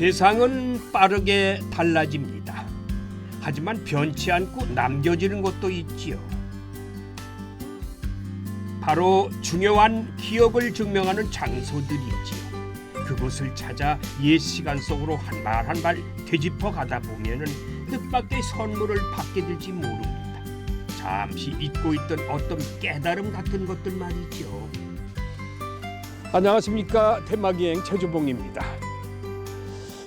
세상은 빠르게 달라집니다. 하지만 변치 않고 남겨지는 것도 있지요. 바로 중요한 기억을 증명하는 장소들이지요. 그곳을 찾아 옛 시간 속으로 한 발 한 발 되짚어 가다 보면은 뜻밖의 선물을 받게 될지 모릅니다. 잠시 잊고 있던 어떤 깨달음 같은 것들 말이죠. 안녕하십니까, 대마기행 최주봉입니다.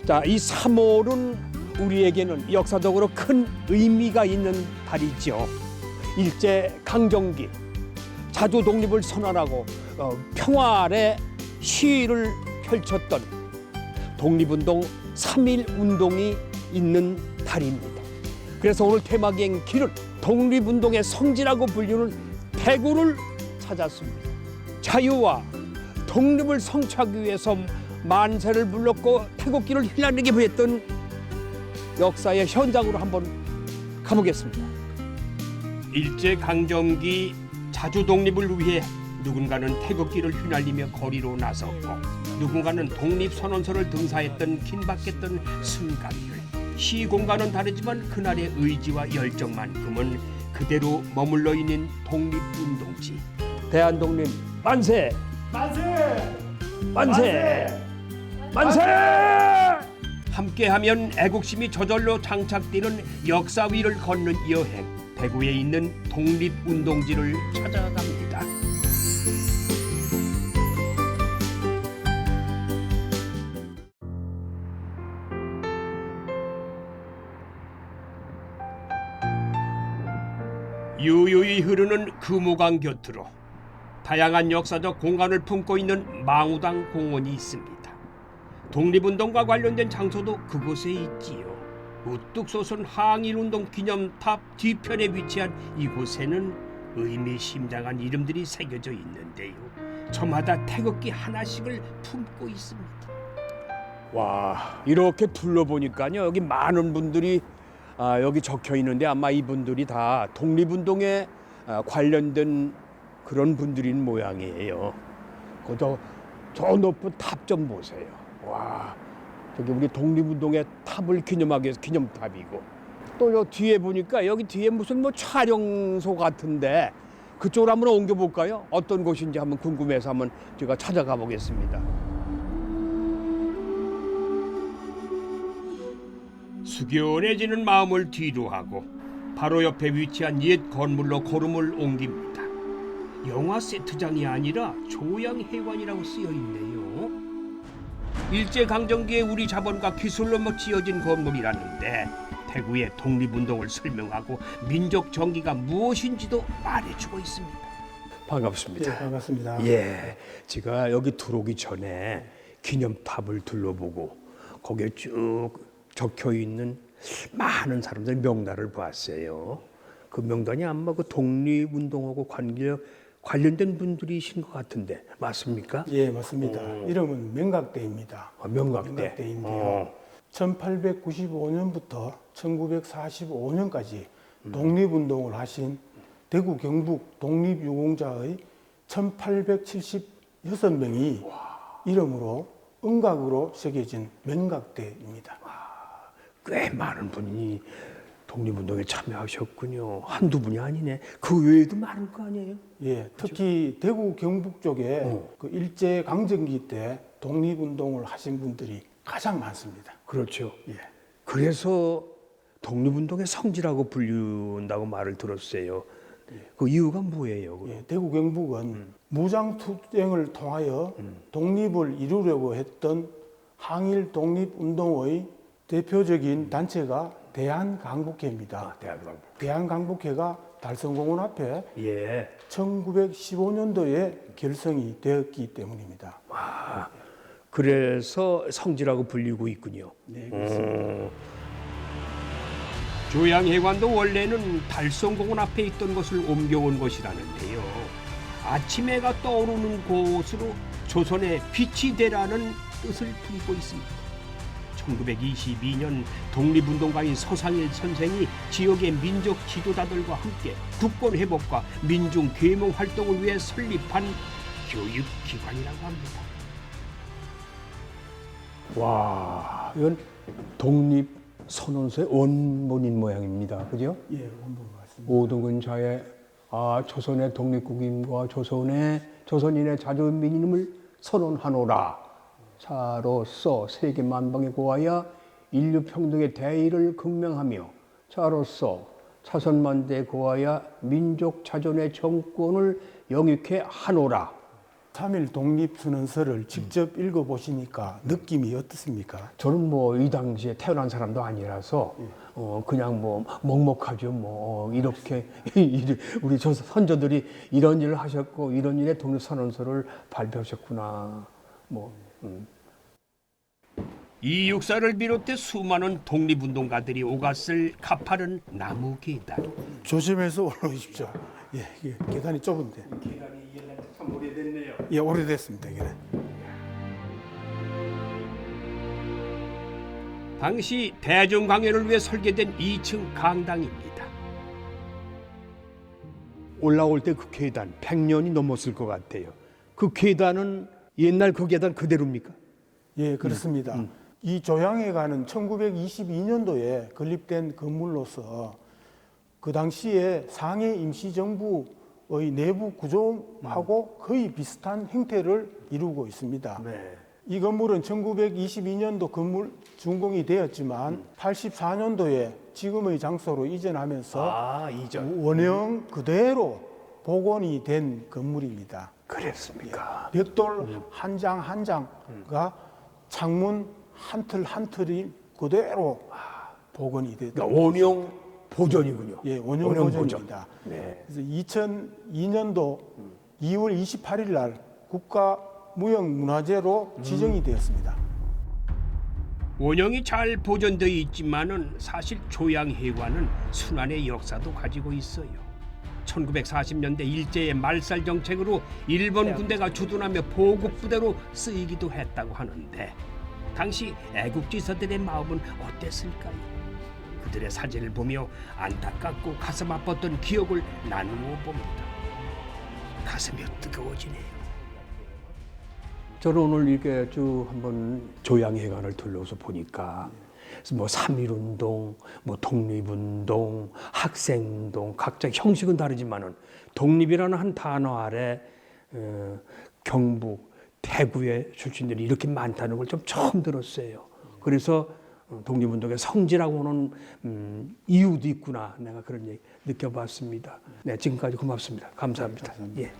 자, 이 3월은 우리에게는 역사적으로 큰 의미가 있는 달이죠. 일제 강점기, 자주 독립을 선언하고 평화의 시위를 펼쳤던 독립운동 3.1 운동이 있는 달입니다. 그래서 오늘 테마기행 길은 독립운동의 성지라고 불리는 대구를 찾았습니다. 자유와 독립을 성취하기 위해서 만세를 불렀고 태극기를 휘날리게 했던 역사의 현장으로 한번 가보겠습니다. 일제 강점기 자주 독립을 위해 누군가는 태극기를 휘날리며 거리로 나섰고 누군가는 독립선언서를 등사했던 긴박했던 순간들. 시공간은 다르지만 그날의 의지와 열정만큼은 그대로 머물러 있는 독립운동지. 대한독립 만세! 만세! 만세! 만세! 함께하면 애국심이 저절로 장착되는 역사 위를 걷는 여행. 대구에 있는 독립운동지를 찾아갑니다. 유유히 흐르는 금호강 곁으로 다양한 역사적 공간을 품고 있는 망우당 공원이 있습니다. 독립운동과 관련된 장소도 그곳에 있지요. 우뚝 솟은 항일운동 기념탑 뒤편에 위치한 이곳에는 의미심장한 이름들이 새겨져 있는데요. 저마다 태극기 하나씩을 품고 있습니다. 와, 이렇게 둘러보니까요, 여기 많은 분들이 여기 적혀 있는데 아마 이분들이 다 독립운동에 관련된 그런 분들인 모양이에요. 저 높은 탑 좀 보세요. 와, 저기 우리 독립운동의 탑을 기념하기 위해서 기념탑이고, 또 요 뒤에 보니까 여기 뒤에 무슨 뭐 촬영소 같은데 그쪽으로 한번 옮겨볼까요? 어떤 곳인지 한번 궁금해서 한번 제가 찾아가 보겠습니다. 숙연해지는 마음을 뒤로 하고 바로 옆에 위치한 옛 건물로 걸음을 옮깁니다. 영화 세트장이 아니라 조양회관이라고 쓰여 있네요. 일제강점기에 우리 자본과 기술로 지어진 건물이라는데 대구의 독립운동을 설명하고 민족 정기가 무엇인지도 말해주고 있습니다. 반갑습니다. 네, 반갑습니다. 예, 제가 여기 들어오기 전에 기념탑을 둘러보고 거기에 쭉 적혀 있는 많은 사람들의 명단을 봤어요. 그 명단이 아마 그 독립운동하고 관련된 분들이신 것 같은데 맞습니까? 예, 맞습니다. 이름은 명각대입니다. 명각대. 명각대인데요. 1895년부터 1945년까지 독립운동을 하신 대구 경북 독립유공자의 1876명이 이름으로 은각으로 새겨진 명각대입니다. 꽤 많은 분이 독립운동에 참여하셨군요. 한두 분이 아니네. 그 외에도 많을 거 아니에요? 예, 특히 대구 경북 쪽에 그 일제 강점기 때 독립운동을 하신 분들이 가장 많습니다. 그렇죠. 예. 그래서 독립운동의 성지라고 불린다고 말을 들었어요. 그 이유가 뭐예요? 예, 대구 경북은 무장투쟁을 통하여 독립을 이루려고 했던 항일 독립운동의 대표적인 단체가 대한강북회입니다. 대한강북회가 달성공원 앞에 1915년도에 결성이 되었기 때문입니다. 그래서 성지라고 불리고 있군요. 네, 그렇습니다. 조양회관도 원래는 달성공원 앞에 있던 것을 옮겨온 것이라는데요. 아침 해가 떠오르는 곳으로 조선의 빛이 되라는 뜻을 품고 있습니다. 1922년 독립운동가인 서상일 선생이 지역의 민족 지도자들과 함께 국권 회복과 민중 계몽 활동을 위해 설립한 교육기관이라고 합니다. 와, 이건 독립 선언서의 원본인 모양입니다. 그죠? 예, 원본 맞습니다. 오등근자의 조선의 독립국임과 조선인의 자주민임을 선언하노라. 자로서 세계 만방에 고하여 인류 평등의 대의를 극명하며 자로서 차선만대에 고하여 민족 자존의 정권을 영육해 하노라. 3.1 독립선언서를 직접 읽어보시니까 느낌이 어떻습니까? 저는 뭐 이 당시에 태어난 사람도 아니라서 그냥 뭐 먹먹하죠. 뭐 이렇게 우리 선조들이 이런 일을 하셨고 이런 일에 독립선언서를 발표하셨구나. 이 육사를 비롯해 수많은 독립운동가들이 오갔을 가파른 나무 계단. 조심해서 올라오십시오. 예, 이게 계단이 좁은데. 계단이 참 오래됐네요. 예, 오래됐습니다. 계단. 당시 대중 강연을 위해 설계된 2층 강당입니다. 올라올 때 그 계단 100년이 넘었을 것 같아요. 그 계단은 옛날 그 계단 그대로입니까? 예, 그렇습니다. 이 조양회관은 1922년도에 건립된 건물로서 그 당시에 상해 임시정부의 내부 구조하고 거의 비슷한 형태를 이루고 있습니다. 네. 이 건물은 1922년도 건물 준공이 되었지만 84년도에 지금의 장소로 이전하면서 이전. 원형 그대로 복원이 된 건물입니다. 그랬습니까? 벽돌 한 장 한 장과 창문 한 틀 한 틀이 그대로 복원이 됐다. 그러니까 원형 보존이군요. 예, 원형 보존입니다. 네. 그래서 2002년도 2월 28일 날 국가 무형문화재로 지정이 되었습니다. 원형이 잘 보존되어 있지만은 사실 조양회관은 순환의 역사도 가지고 있어요. 1940년대 일제의 말살 정책으로 일본 군대가 주둔하며 보급부대로 쓰이기도 했다고 하는데 당시 애국지사들의 마음은 어땠을까요? 그들의 사진을 보며 안타깝고 가슴 아팠던 기억을 나누어 봅니다. 가슴이 뜨거워지네요. 저는 오늘 이렇게 쭉 한번 조양회관을 둘러서 보니까 뭐 3.1운동, 뭐 독립운동, 학생운동 각자 형식은 다르지만은 독립이라는 한 단어 아래 경북, 대구의 출신들이 이렇게 많다는 걸 좀 처음 들었어요. 그래서 독립운동의 성지라고 하는 이유도 있구나. 내가 그런 얘기 느껴봤습니다. 네, 지금까지 고맙습니다. 감사합니다. 예.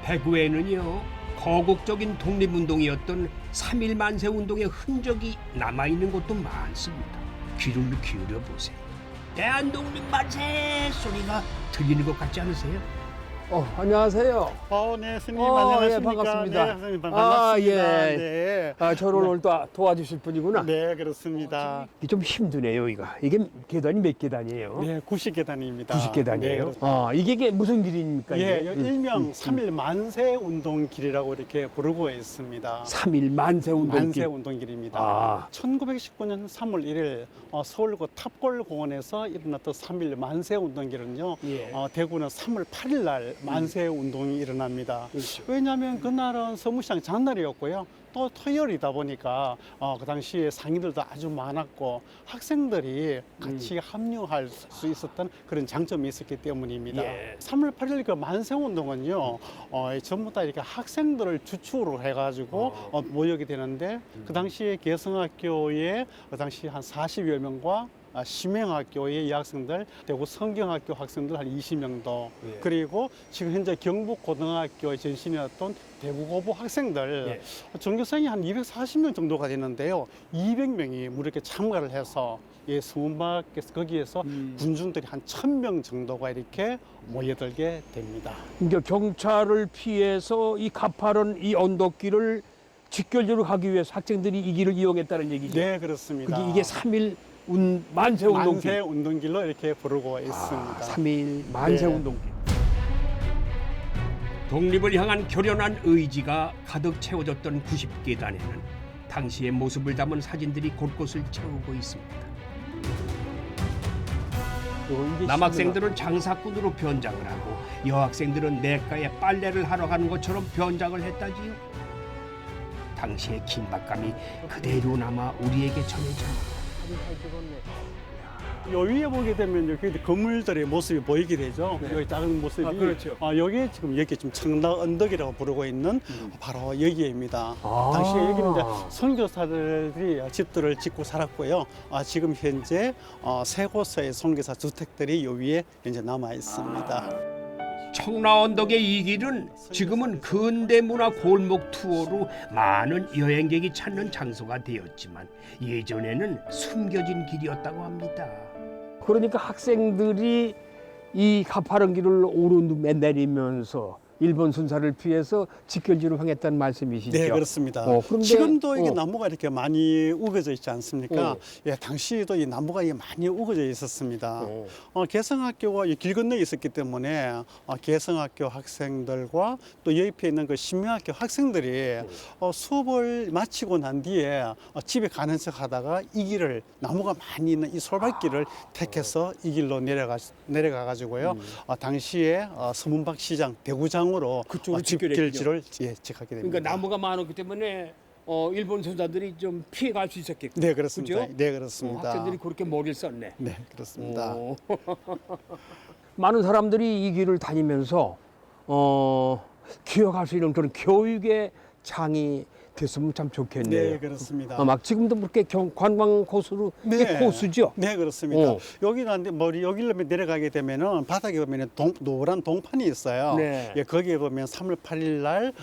대구에는요 거국적인 독립운동이었던 3.1 만세운동의 흔적이 남아있는 곳도 많습니다. 귀를 기울여 보세요. 대한독립 만세 소리가 들리는 것 같지 않으세요? 안녕하세요. 네, 스님 예, 안녕하십니까? 반갑습니다. 네, 선생님 반갑습니다. 예. 네. 저를 오늘 또 도와주실 분이구나. 네, 그렇습니다. 이게 좀 힘드네요, 이게 계단이 몇 계단이에요? 네, 90계단입니다. 90계단이에요? 네, 그렇습니다. 이게 무슨 길입니까? 예, 이게? 일명 3.1 만세 운동길이라고 이렇게 부르고 있습니다. 3.1 만세운동길. 만세 운동길입니다. 아. 1919년 3월 1일 서울구 탑골공원에서 일어났던 3.1 만세 운동길은요. 예. 대구는 3월 8일 날 만세 운동이 일어납니다. 그렇죠. 왜냐하면 그날은 서무시장 장날이었고요. 또 토요일이다 보니까 그 당시에 상인들도 아주 많았고 학생들이 같이 합류할 수 있었던 그런 장점이 있었기 때문입니다. 예. 3월 8일 그 만세운동은요, 전부 다 이렇게 학생들을 주축으로 해가지고 모여게 되는데 그 당시에 개성학교에 그 당시 한 40여 명과 심행학교의 여학생들, 대구 성경학교 학생들 한 20명도, 예. 그리고 지금 현재 경북고등학교의 전신이었던 대구고보 학생들, 전교생이 한 240명 정도가 되는데요. 200명이 무려 이렇게 참가를 해서 서문밖에서 거기에서 군중들이 한 1000명 정도가 이렇게 모여들게 됩니다. 그러니까 경찰을 피해서 이 가파른 이 언덕길을 직결적으로 가기 위해서 학생들이 이 길을 이용했다는 얘기죠. 네, 그렇습니다. 이게 3.1 만세운동길. 만세 운동길로 이렇게 부르고 있습니다. 3.1 만세운동길. 독립을 향한 결연한 의지가 가득 채워졌던 90계단에는 당시의 모습을 담은 사진들이 곳곳을 채우고 있습니다. 남학생들은 장사꾼으로 변장을 하고 여학생들은 내과에 빨래를 하러 가는 것처럼 변장을 했다지요. 당시의 긴박감이 그대로 남아 우리에게 전해집니다. 요 위에 보게 되면 여기 건물들의 모습이 보이게 되죠. 여기 작은 모습이. 그렇죠. 여기 지금 여기 지금 청라 언덕이라고 부르고 있는 바로 여기입니다. 당시에 여기는 이제 선교사들이 집들을 짓고 살았고요. 지금 현재 세 곳의 선교사 주택들이 요 위에 이제 남아 있습니다. 청라 언덕의 이 길은 지금은 근대문화 골목 투어로 많은 여행객이 찾는 장소가 되었지만 예전에는 숨겨진 길이었다고 합니다. 그러니까 학생들이 이 가파른 길을 오르내리면서 일본 군사를 피해서 직결지로 향했다는 말씀이시죠? 네, 그렇습니다. 그런데, 지금도 이게 나무가 이렇게 많이 우거져 있지 않습니까? 어. 예, 당시에도 이 나무가 이게 많이 우거져 있었습니다. 개성학교가 이 길 건너에 있었기 때문에 개성학교 학생들과 또 옆에 있는 그 신명학교 학생들이 수업을 마치고 난 뒤에 집에 가는 척 하다가 이 길을 나무가 많이 있는 이 솔밭길을 택해서 이 길로 내려가 가지고요. 당시에 서문박 시장 대구장으로 그쪽으로 집길지를 지하게 됩니다. 그러니까 나무가 많았기 때문에 일본 선사들이 좀 피해갈 수 있었겠고. 네, 그렇습니다. 그죠? 네, 그렇습니다. 학생들이 그렇게 머리를 썼네. 네, 그렇습니다. 많은 사람들이 이 길을 다니면서 기억할 수 있는 그런 교육의 장이 됐으면 참 좋겠네요. 네, 그렇습니다. 막 지금도 그렇게 관광 코스로 이게 코스죠. 네, 그렇습니다. 어. 여기는 여기로 내려가게 되면은 바닥에 보면 노란 동판이 있어요. 네. 예, 거기에 보면 3월 8일 날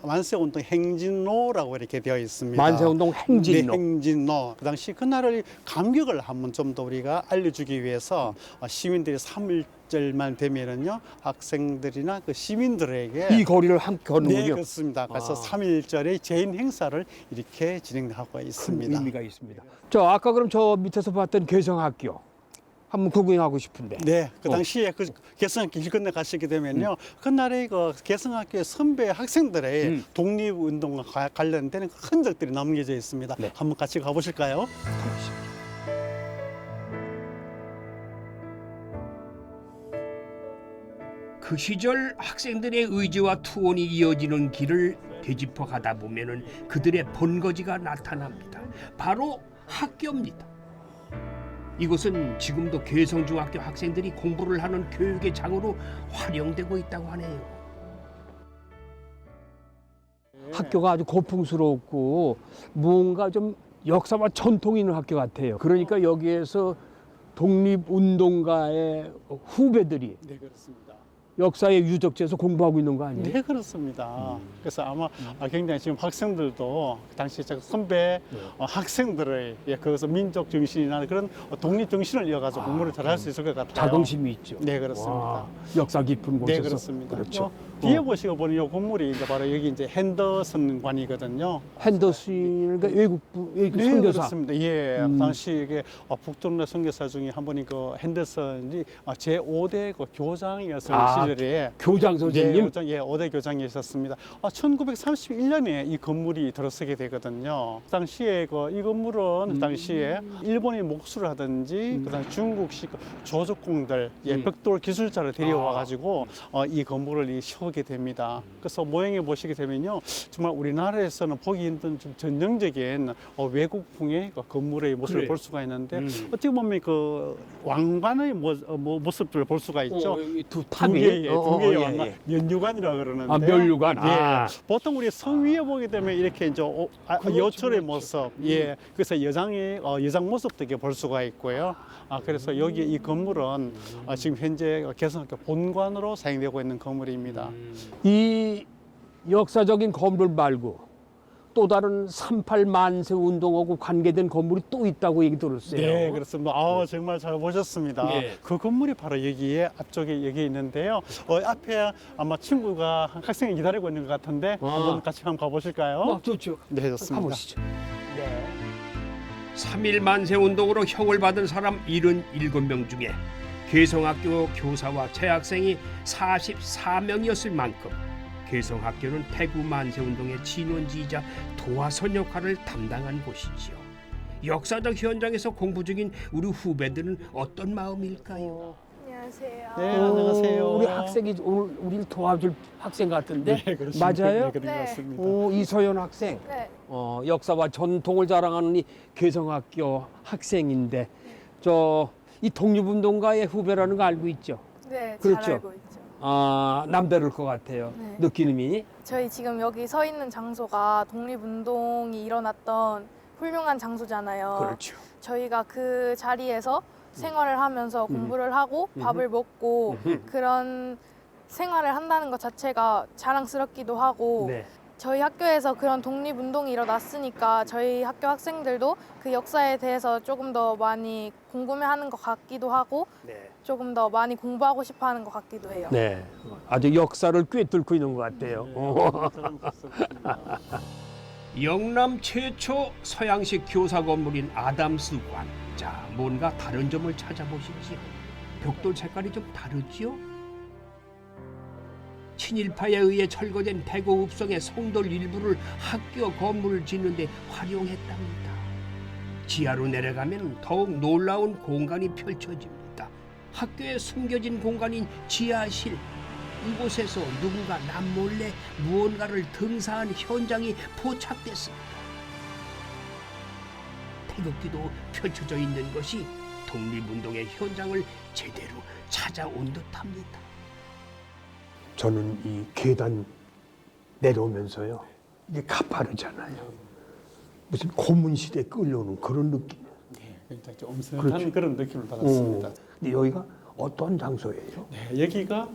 만세운동 행진로라고 이렇게 되어 있습니다. 만세운동 행진로. 네, 행진로. 그 당시 그날의 감격을 한번 좀 더 우리가 알려주기 위해서 시민들이 3일절만 되면은요 학생들이나 그 시민들에게 이 거리를 함께 네, 걷는군요. 그렇습니다. 그래서 3일절의 제인 행사를 이렇게 진행하고 큰 있습니다. 의미가 있습니다. 아까 그럼 저 밑에서 봤던 개성학교 한번 구경하고 싶은데. 네, 그 당시에 그 개성학교 길 건너 가시게 되면요, 그날의 그 개성학교의 선배 학생들의 독립운동과 관련된 흔적들이 남겨져 있습니다. 네. 한번 같이 가보실까요? 그 시절 학생들의 의지와 투혼이 이어지는 길을 되짚어 가다 보면은 그들의 본거지가 나타납니다. 바로 학교입니다. 이곳은 지금도 개성중학교 학생들이 공부를 하는 교육의 장으로 활용되고 있다고 하네요. 학교가 아주 고풍스럽고 뭔가 좀 역사와 전통이 있는 학교 같아요. 그러니까 여기에서 독립운동가의 후배들이 네, 그렇습니다. 역사의 유적지에서 공부하고 있는 거 아니에요? 네, 그렇습니다. 그래서 아마 굉장히 지금 학생들도 당시 선배 학생들의 거기서 민족 정신이나 그런 독립 정신을 이어가지고 공부를 잘할 수 있을 것 같아요. 자긍심이 있죠. 네, 그렇습니다. 와, 역사 깊은 곳에서. 네, 그렇습니다. 그렇죠. 뒤에 보시고 보니 이 건물이 이제 바로 여기 이제 핸더슨관이거든요. 핸더슨 그러니까 외국 네, 선교사. 그렇습니다. 예, 당시 이게 북동네 선교사 중에 한 분이 그 핸더슨이 제5대 그 교장이었을 시절에 교장 선생님. 네, 5대 교장이셨습니다. 1931년에 이 건물이 들어서게 되거든요. 당시에 이 건물은 당시에 일본이 목수를 하든지 그다음 중국식 조적공들, 벽돌 기술자를 데려와 가지고 이 건물을 세우게 됩니다. 그래서 모형에 보시게 되면요, 정말 우리나라에서는 보기 힘든 좀 전형적인 외국풍의 건물의 모습을 그래. 볼 수가 있는데 어떻게 보면 그 왕관의 모습들을 볼 수가 있죠. 두 두 탑이. 개의 왕관, 예. 면류관이라 그러는데. 아, 면류관. 아. 보통 우리 성 위에 보게 되면 이렇게 이제 여철의 모습, 그래서 여장 모습도 이렇게 볼 수가 있고요. 그래서 여기 이 건물은 지금 현재 개성학교 본관으로 사용되고 있는 건물입니다. 이 역사적인 건물 말고 또 다른 38 만세 운동하고 관계된 건물이 또 있다고 얘기 들었어요. 네, 그렇습니다. 정말 잘 보셨습니다. 예. 그 건물이 바로 여기에 앞쪽에 여기 있는데요. 앞에 아마 친구가 학생이 기다리고 있는 것 같은데 한번 같이 한번 가보실까요? 좋죠. 네, 좋습니다. 가보시죠. 네. 3.1 만세 운동으로 형을 받은 사람 77명 중에 개성학교 교사와 재학생이 44명이었을 만큼 개성학교는 태구 만세운동의 진원지이자 도화선 역할을 담당한 곳이지요. 역사적 현장에서 공부 중인 우리 후배들은 어떤 마음일까요? 안녕하세요. 네, 안녕하세요. 우리 학생이 오늘 우리를 도와줄 학생 같은데 네, 그렇습니다. 맞아요? 네, 그런 것 네. 같습니다. 이소연 학생. 네, 역사와 전통을 자랑하는 이 괴성학교 학생인데 이 독립운동가의 후배라는 거 알고 있죠? 네, 그렇죠. 잘 알고 있죠. 남다를 것 같아요. 네. 느끼는 저희 지금 여기 서 있는 장소가 독립운동이 일어났던 훌륭한 장소잖아요. 그렇죠. 저희가 그 자리에서 생활을 하면서 공부를 하고 밥을 먹고 그런 생활을 한다는 것 자체가 자랑스럽기도 하고 네. 저희 학교에서 그런 독립운동이 일어났으니까 저희 학교 학생들도 그 역사에 대해서 조금 더 많이 궁금해하는 것 같기도 하고 네. 조금 더 많이 공부하고 싶어하는 것 같기도 해요. 네. 아주 역사를 꿰뚫고 있는 것 같아요. 영남 최초 서양식 교사 건물인 아담스관. 자, 뭔가 다른 점을 찾아보시지요. 벽돌 색깔이 좀 다르지요? 친일파에 의해 철거된 대구 읍성의 성돌 일부를 학교 건물을 짓는 데 활용했답니다. 지하로 내려가면 더욱 놀라운 공간이 펼쳐집니다. 학교에 숨겨진 공간인 지하실. 이곳에서 누군가 남몰래 무언가를 등사한 현장이 포착됐습니다. 태극기도 펼쳐져 있는 것이 독립운동의 현장을 제대로 찾아온 듯합니다. 저는 이 계단 내려오면서요. 이게 가파르잖아요. 무슨 고문시대에 끌려오는 그런 느낌. 네, 굉장히 좀 엄선한 그렇죠. 그런 느낌을 받았습니다. 근데 여기가 어떤 장소예요? 네, 여기가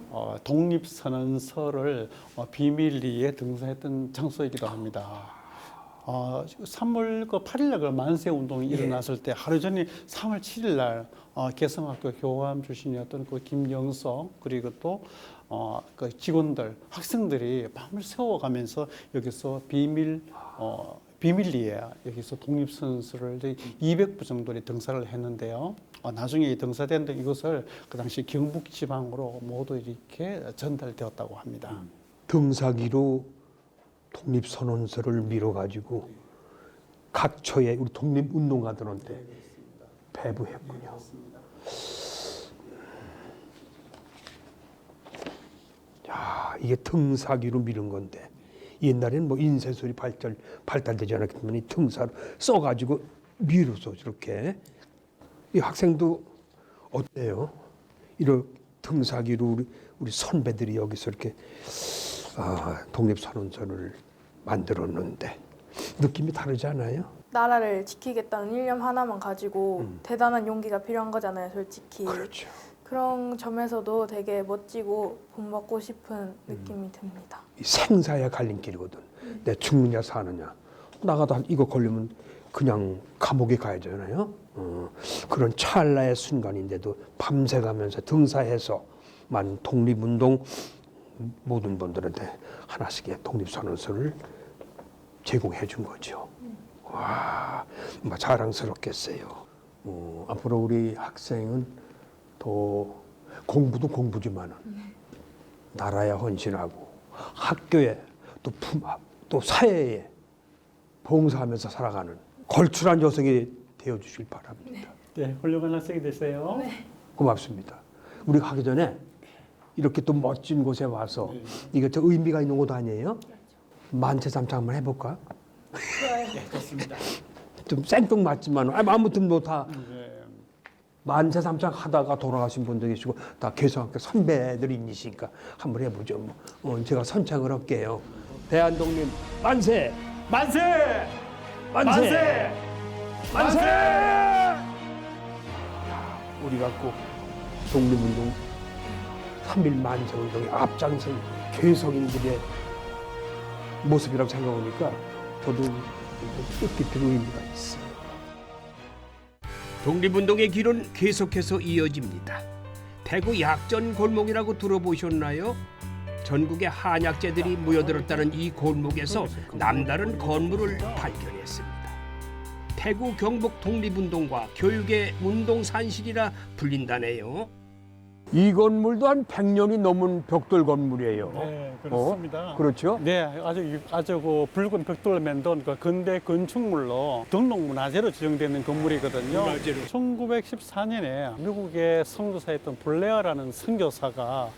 독립선언서를 비밀리에 등사했던 장소이기도 합니다. 3월 8일 날 만세 운동이 일어났을 때 하루 전에 3월 7일 날 개성학교 교감 출신이었던 그 김영석 그리고 또 그 직원들 학생들이 밤을 새워가면서 여기서 비밀리에 여기서 독립선서를 200부 정도의 등사를 했는데요. 나중에 이 등사된 이것을 그 당시 경북 지방으로 모두 이렇게 전달되었다고 합니다. 등사기로 독립선언서를 밀어가지고 각 처에 우리 독립운동가들한테 배부했군요. 야, 이게 등사기로 밀은 건데 옛날에는 뭐 인쇄술이 발달되지 않았기 때문에 이 등사로 써가지고 밀어서 이렇게 이 학생도 어때요? 이런 등사기로 우리 선배들이 여기서 이렇게 독립선언서를 만들었는데 느낌이 다르지 않아요? 나라를 지키겠다는 일념 하나만 가지고 대단한 용기가 필요한 거잖아요, 솔직히. 그렇죠. 그런 점에서도 되게 멋지고 본받고 싶은 느낌이 듭니다. 이 생사의 갈림길이거든. 내 죽느냐 사느냐. 나가다 이거 걸리면 그냥 감옥에 가야 되잖아요. 그런 찰나의 순간인데도 밤새 가면서 등사해서만 독립운동 모든 분들한테 하나씩의 독립선언서를 제공해 준 거죠. 와, 정말 자랑스럽겠어요. 앞으로 우리 학생은 더 공부도 공부지만은 나라에 헌신하고 학교에 또 사회에 봉사하면서 살아가는 걸출한 여성이 되어 주실 바랍니다. 네, 훌륭한 학생이 되세요. 고맙습니다. 우리가 가기 전에 이렇게 또 멋진 곳에 와서 이게 저 의미가 있는 곳 아니에요? 만세삼창 한번 해볼까? 네, 좋습니다. 좀 생뚱맞지만 아무튼 뭐 다 네. 만세삼창 하다가 돌아가신 분도 계시고 다 개성학교 선배들이시니까 한번 해보죠. 제가 선창을 할게요. 대한독립 만세! 만세! 만세! 만세! 우리가 꼭 독립운동 3.1 만세운동에 앞장선 개성인들의 모습이라고 생각하니까 저도 뜻깊은 의미가 있어요. 독립운동의 길은 계속해서 이어집니다. 대구 약전 골목이라고 들어보셨나요? 전국의 한약재들이 모여들었다는 이 골목에서 남다른 건물을 발견했습니다. 대구 경북 독립운동과 교육의 운동산실이라 불린다네요. 이 건물도 한 100년이 넘은 벽돌 건물이에요. 네, 그렇습니다. 그렇죠? 네, 아주 그 붉은 벽돌로 만든 그 근대 건축물로 등록문화재로 지정되는 건물이거든요. 문화재로. 1914년에 미국의 선교사였던 블레어라는 선교사가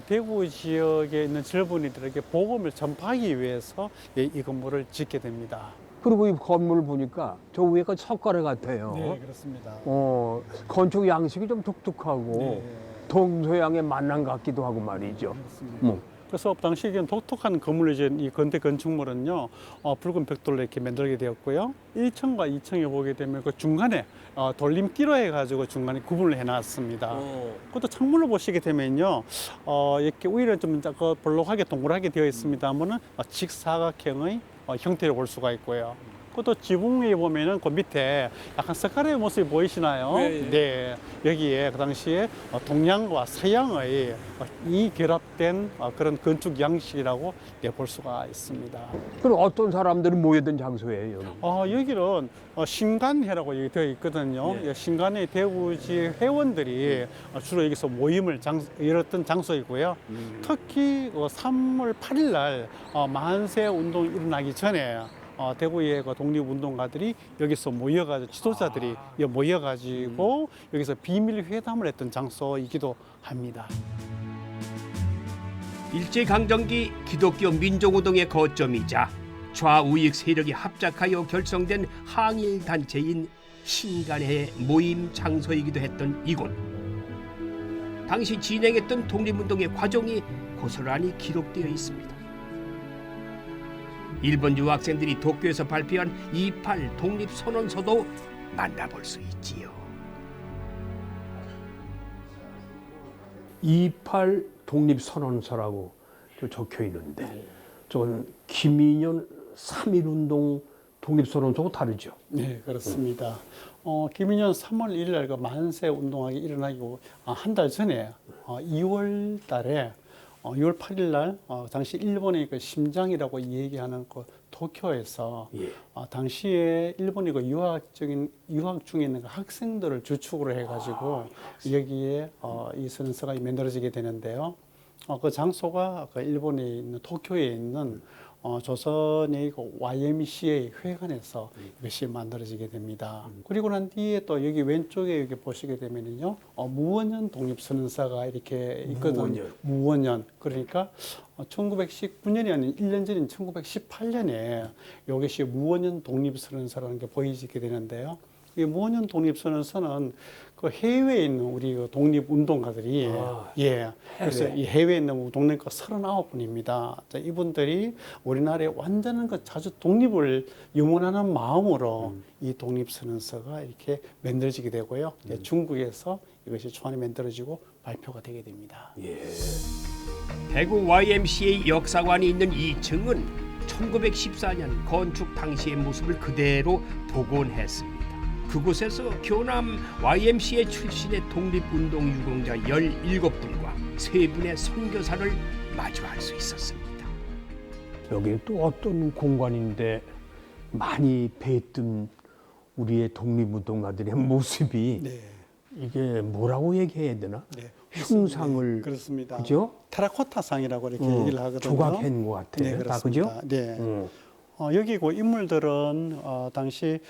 대구 지역에 있는 젊은이들에게 복음을 전파하기 위해서 이 건물을 짓게 됩니다. 그리고 이 건물 보니까 저 위에가 석가래 같아요. 네, 그렇습니다. 건축 양식이 좀 독특하고 네. 동서양의 만남 같기도 하고 말이죠. 그렇습니다. 그래서 당시 이게 독특한 건물이죠. 이 근대 건축물은요, 붉은 벽돌로 이렇게 만들게 되었고요. 1층과 2층에 보게 되면 그 중간에 돌림기로 해가지고 중간에 구분을 해놨습니다. 그것도 창문을 보시게 되면요, 이렇게 위를 좀 볼록하게 동그랗게 되어 있습니다만은 직사각형의 형태를 볼 수가 있고요. 그것도 지붕 위에 보면은 그 밑에 약간 석가래의 모습이 보이시나요? 네. 여기에 그 당시에 동양과 서양의 이 결합된 그런 건축 양식이라고 볼 수가 있습니다. 그럼 어떤 사람들이 모여든 장소예요? 여기는 신간회라고 여기 되어 있거든요. 신간회 대구지 회원들이 주로 여기서 모임을 열었던 장소이고요. 특히 3월 8일 날 만세 운동이 일어나기 전에 대구의 그 독립운동가들이 여기서 모여가지고 지도자들이 모여가지고 여기서 비밀 회담을 했던 장소이기도 합니다. 일제강점기 기독교 민족운동의 거점이자 좌우익 세력이 합작하여 결성된 항일단체인 신간회의 모임 장소이기도 했던 이곳. 당시 진행했던 독립운동의 과정이 고스란히 기록되어 있습니다. 일본 유학생들이 도쿄에서 발표한 28 독립선언서도 만나볼 수 있지요. 28 독립선언서라고 적혀 있는데 저건 김인현 3.1운동 독립선언서하고 다르죠? 네, 그렇습니다. 김인현 3월 1일 날 그 만세 운동이 일어나고 한 달 전에 2월 달에 6월 8일 날 당시 일본의 그 심장이라고 얘기하는 그 도쿄에서 당시에 일본이 그 유학 중에 있는 그 학생들을 주축으로 해가지고 여기에 이 선서가 만들어지게 되는데요. 그 장소가 그 일본에 있는 도쿄에 있는 조선의 그 YMCA 회관에서 이것이 만들어지게 됩니다. 그리고 난 뒤에 또 여기 왼쪽에 여기 보시게 되면은요, 무원년 독립선언서가 이렇게 있거든요. 무원년. 그러니까 1919년이 아닌 1년 전인 1918년에 이것이 무원년 독립선언서라는 게 보이게 되는데요. 이 무원년 독립선언서는 그 해외에 있는 우리 그 독립운동가들이 그래서 이 해외에 있는 독립가 39분입니다. 이분들이 우리나라의 완전한 그 자주 독립을 염원하는 마음으로 이 독립선언서가 이렇게 만들어지게 되고요. 중국에서 이것이 초안이 만들어지고 발표가 되게 됩니다. 대구 YMCA 역사관이 있는 2층은 1914년 건축 당시의 모습을 그대로 복원했습니다. 그곳에서 교남 YMCA 출신의 독립운동 유공자 17분과 3분의 선교사를 마주할 수 있었습니다. 여기 또 어떤 공간인데 많이 뵀던 우리의 독립운동가들의 모습이 이게 뭐라고 얘기해야 되나? 흉상을 그렇습니다. 그죠? 테라코타상이라고 이렇게 얘기를 하거든요. 조각한 것 같아요. 네, 다 그렇습니다. 그죠? 네. 여기 그 인물들은 당시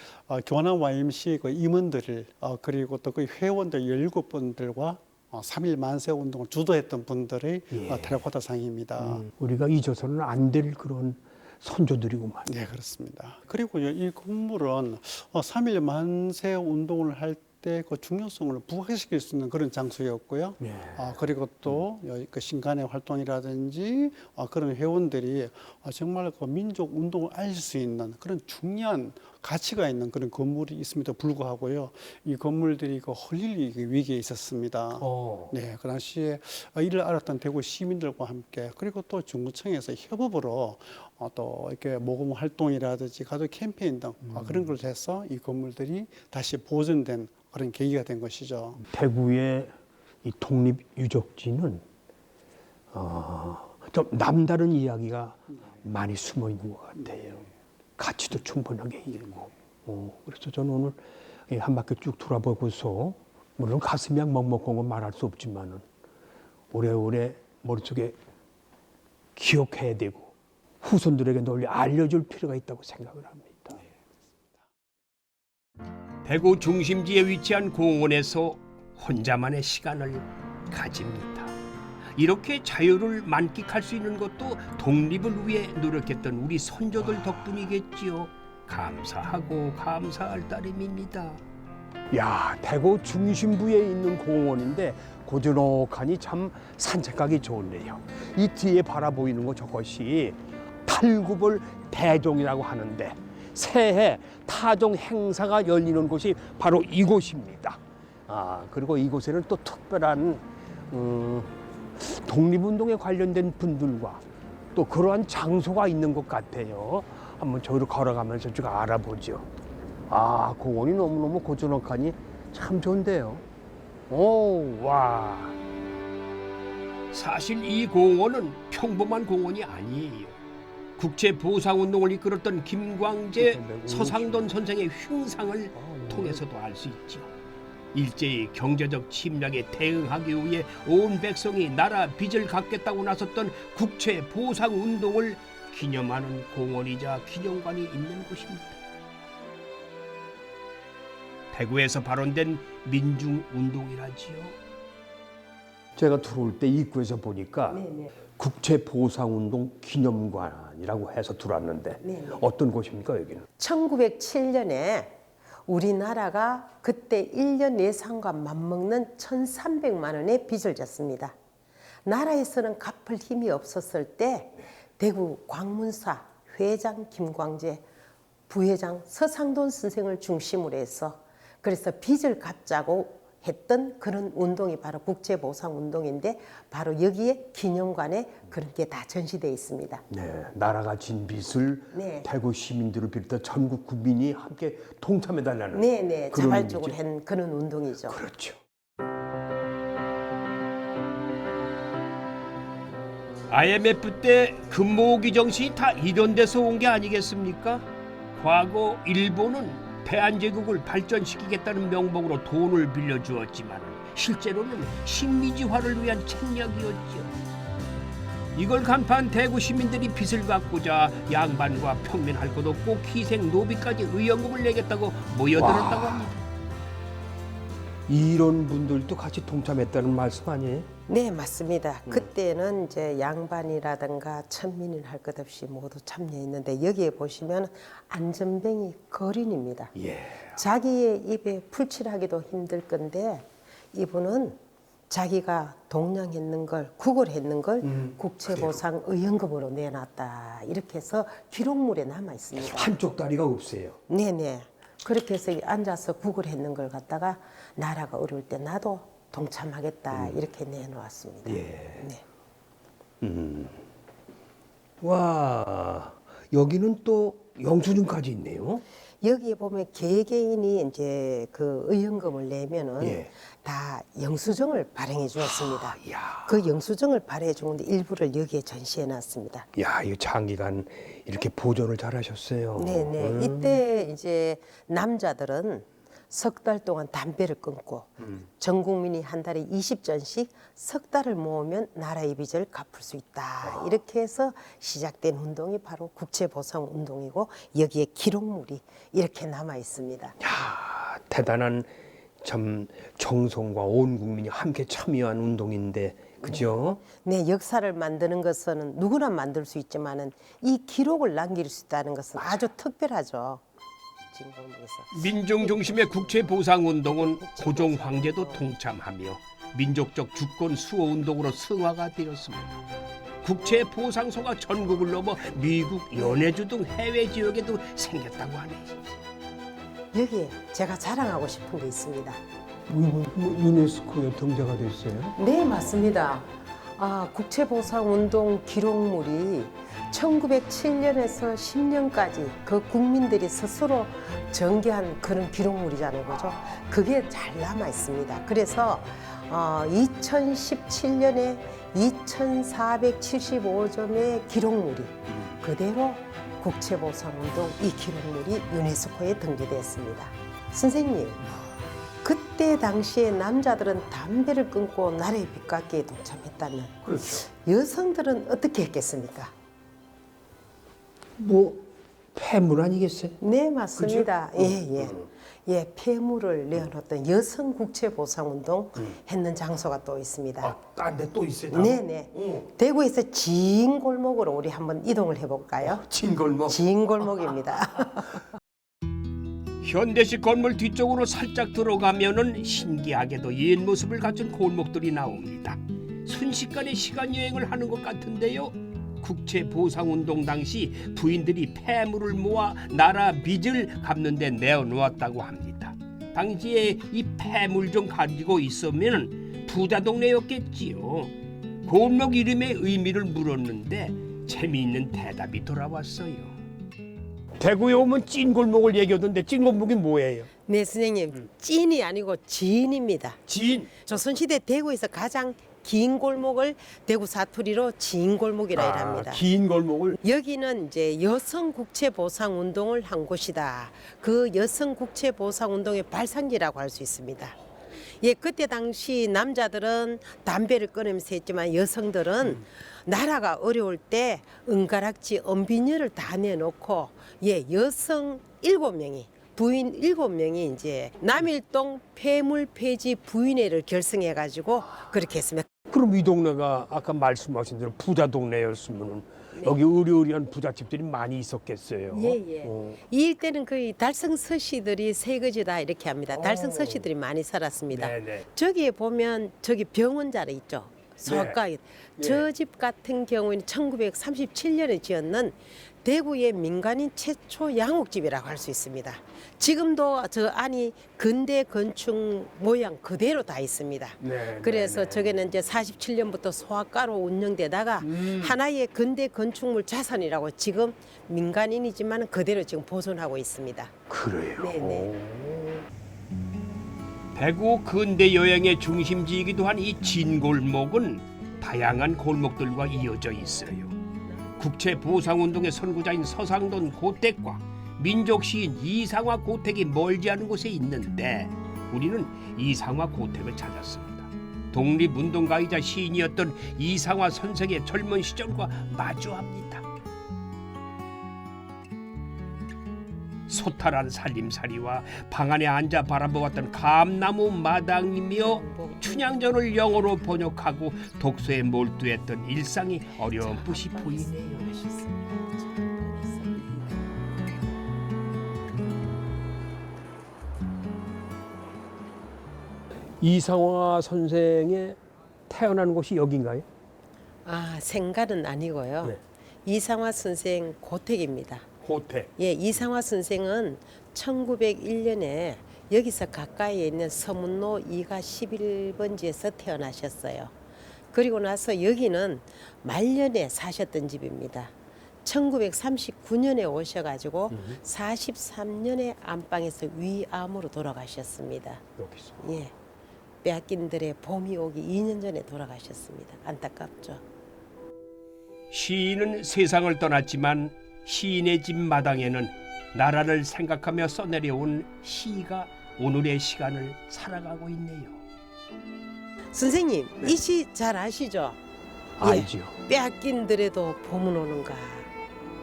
교남 YMC 그 임원들 그리고 또 그 회원들 17분들과 3.1 만세 운동을 주도했던 분들의 테라코타상입니다. 우리가 잊어서는 안 될 그런 선조들이구만. 네, 그렇습니다. 그리고 이 건물은 3.1 만세 운동을 할 때 그 중요성을 부각시킬 수 있는 그런 장소였고요. 그리고 또 그 신간의 활동이라든지 그런 회원들이 정말 그 민족 운동을 알 수 있는 그런 중요한 가치가 있는 그런 건물이 있음에도 불구하고요. 이 건물들이 그 헐릴 위기에 있었습니다. 네, 그 당시에 이를 알았던 대구 시민들과 함께 그리고 또 중구청에서 협업으로 또 이렇게 모금 활동이라든지 가족 캠페인 등 그런 걸 해서 이 건물들이 다시 보존된 그런 계기가 된 것이죠. 대구의 이 독립유적지는 좀 남다른 이야기가 많이 숨어 있는 것 같아요. 가치도 충분하게 있고. 그래서 저는 오늘 한 바퀴 쭉 돌아보고서 물론 가슴이 먹먹한 건 말할 수 없지만은 오래오래 머릿속에 기억해야 되고 후손들에게 널리 알려줄 필요가 있다고 생각을 합니다. 대구 중심지에 위치한 공원에서 혼자만의 시간을 가집니다. 이렇게 자유를 만끽할 수 있는 것도 독립을 위해 노력했던 우리 선조들 덕분이겠지요. 감사하고 감사할 따름입니다. 야, 대구 중심부에 있는 공원인데 고즈넉하니 참 산책하기 좋네요. 이 뒤에 바라보이는 것 저것이 탈구볼 대종이라고 하는데 새해 타종 행사가 열리는 곳이 바로 이곳입니다. 그리고 이곳에는 또 특별한 독립운동에 관련된 분들과 또 그러한 장소가 있는 것 같아요. 한번 저기로 걸어가면서 쭉 알아보죠. 공원이 너무너무 고즈넉하니 참 좋은데요. 오, 와. 사실 이 공원은 평범한 공원이 아니에요. 국제 보상운동을 이끌었던 김광재, 서상돈 선생의 흉상을 통해서도 알 수 있죠. 일제히 경제적 침략에 대응하기 위해 온 백성이 나라 빚을 갚겠다고 나섰던 국제 보상운동을 기념하는 공원이자 기념관이 있는 곳입니다. 대구에서 발원된 민중운동이라지요. 제가 들어올 때 입구에서 보니까 네네. 국제보상운동 기념관이라고 해서 들어왔는데 네네. 어떤 곳입니까 여기는? 1907년에 우리나라가 그때 1년 예산과 맞먹는 1,300만 원의 빚을 졌습니다. 나라에서는 갚을 힘이 없었을 때 대구 광문사 회장 김광재, 부회장 서상돈 선생을 중심으로 해서 그래서 빚을 갚자고 했던 그런 운동이 바로 국제보상운동인데 바로 여기에 기념관에 그런 게 다 전시되어 있습니다. 네, 나라가 진 빚을 네. 대구 시민들을 비롯해 전국 국민이 함께 동참해달라는 네네, 그런 자발적으로 의미죠. 한 그런 운동이죠. 그렇죠. IMF 때 금모으기 정신이 다 이런 데서 온 게 아니겠습니까? 과거 일본은 대한제국을 발전시키겠다는 명목으로 돈을 빌려주었지만 실제로는 식민지화를 위한 책략이었죠. 이걸 간파한 대구 시민들이 빚을 갚고자 양반과 평면할 것 없고 희생 노비까지 의연금을 내겠다고 모여들었다고 와. 합니다. 이런 분들도 같이 동참했다는 말씀 아니에요? 네, 맞습니다. 그때는 이제 양반이라든가 천민을 할 것 없이 모두 참여했는데 여기에 보시면 안전뱅이 거린입니다. 예. 자기의 입에 풀칠하기도 힘들 건데 이분은 자기가 동량했는 걸 구걸했는 걸 국채보상 의연금으로 내놨다 이렇게 해서 기록물에 남아 있습니다. 한쪽 다리가 없어요. 네네. 그렇게 해서 앉아서 구걸했는 걸 갖다가 나라가 어려울 때 나도 동참하겠다 이렇게 내놓았습니다. 예. 네. 와, 여기는 또 영수증까지 있네요. 여기에 보면 개개인이 이제 그 의연금을 내면은 예. 다 영수증을 발행해 주었습니다. 야, 그 영수증을 발행해 준 건데 일부를 여기에 전시해 놨습니다. 야, 이거 장기간 이렇게 보존을 잘하셨어요. 네네. 이때 이제 남자들은 석 달 동안 담배를 끊고 전 국민이 한 달에 20전씩 석 달을 모으면 나라의 빚을 갚을 수 있다. 이렇게 해서 시작된 운동이 바로 국제보상운동이고 여기에 기록물이 이렇게 남아 있습니다. 야, 대단한 참 정성과 온 국민이 함께 참여한 운동인데, 그죠? 네, 역사를 만드는 것은 누구나 만들 수 있지만은 이 기록을 남길 수 있다는 것은 아주 특별하죠. 진공에서. 민중 중심의 국채 보상 운동은 고종 황제도 동참하며 민족적 주권 수호 운동으로 승화가 되었습니다. 국채 보상소가 전국을 넘어 미국, 연해주 등 해외 지역에도 생겼다고 하네요. 여기에 제가 자랑하고 싶은 게 있습니다. 유네스코에 등재가 됐어요. 네, 맞습니다. 국채보상운동 기록물이 1907년에서 10년까지 그 국민들이 스스로 전개한 그런 기록물이잖아요, 그죠? 그게 잘 남아 있습니다. 그래서 2017년에 2,475점의 기록물이 그대로 국채보상운동 이 기록물이 유네스코에 등재됐습니다. 선생님, 그때 당시에 남자들은 담배를 끊고 나라의 빛깎이에 동참했다면 그렇죠. 여성들은 어떻게 했겠습니까? 뭐 폐물 아니겠어요? 네, 맞습니다. 예, 폐물을 내어놓던 여성 국채 보상 운동 했는 장소가 또 있습니다. 딴 데 또 있어요? 네네. 대구에서 진 골목으로 우리 한번 이동을 해볼까요? 진골목. 진 골목입니다. 현대식 건물 뒤쪽으로 살짝 들어가면은 신기하게도 옛 모습을 갖춘 골목들이 나옵니다. 순식간에 시간 여행을 하는 것 같은데요. 국채 보상 운동 당시 부인들이 폐물을 모아 나라 빚을 갚는 데 내어놓았다고 합니다. 당시에 이 폐물 좀 가지고 있으면 부자 동네였겠지요. 골목 이름의 의미를 물었는데 재미있는 대답이 돌아왔어요. 대구에 오면 찐골목을 얘기하던데 찐골목이 뭐예요? 네, 선생님. 찐이 아니고 진입니다. 진. 조선시대 대구에서 가장 긴 골목을 대구 사투리로 진골목이라 이랍니다. 긴 골목을. 여기는 이제 여성 국채 보상 운동을 한 곳이다. 그 여성 국채 보상 운동의 발상지라고 할 수 있습니다. 예, 그때 당시 남자들은 담배를 끊으면서 했지만 여성들은 나라가 어려울 때 은가락지, 은비녀를 다 내놓고 여성 7명이 부인 7명이 이제 남일동 폐물 폐지 부인회를 결성해 가지고 그렇게 했습니다. 그럼 이 동네가 아까 말씀하신 대로 부자 동네였으면 여기 의리의리한 부잣집들이 많이 있었겠어요. 예. 이 일대는 거의 달성 서씨들이 세거지다 이렇게 합니다. 달성 서씨들이 많이 살았습니다. 네네. 저기에 보면 저기 병원자로 있죠. 소아과. 저 집 같은 경우에는 1937년에 지었는 대구의 민간인 최초 양옥집이라고 할 수 있습니다. 지금도 저 안이 근대 건축 모양 그대로 다 있습니다. 그래서 저게는 이제 47년부터 소아과로 운영되다가 하나의 근대 건축물 자산이라고 지금 민간인이지만 그대로 지금 보존하고 있습니다. 그래요. 네네. 대구 근대 여행의 중심지이기도 한 이 진골목은 다양한 골목들과 이어져 있어요. 국채 보상 운동의 선구자인 서상돈 고택과 민족 시인 이상화 고택이 멀지 않은 곳에 있는데 우리는 이상화 고택을 찾았습니다. 독립운동가이자 시인이었던 이상화 선생의 젊은 시절과 마주합니다. 소탈한 살림살이와 방 안에 앉아 바라보았던 감나무 마당이며 춘향전을 영어로 번역하고 독서에 몰두했던 일상이 어렴풋이 보이네요. 이상화 선생의 태어난 곳이 여긴가요? 아, 생가는 아니고요. 네. 이상화 선생 고택입니다. 고택. 예, 이상화 선생은 1901년에 여기서 가까이에 있는 서문로 2가 11번지에서 태어나셨어요. 그리고 나서 여기는 말년에 사셨던 집입니다. 1939년에 오셔가지고 43년에 안방에서 위암으로 돌아가셨습니다. 여기서. 예, 빼앗긴들의 봄이 오기 2년 전에 돌아가셨습니다. 안타깝죠. 시인은 세상을 떠났지만 시인의 집 마당에는 나라를 생각하며 써내려온 시가 오늘의 시간을 살아가고 있네요. 선생님, 이 시 잘 아시죠? 알지요. 빼앗긴들에도 봄은 오는가.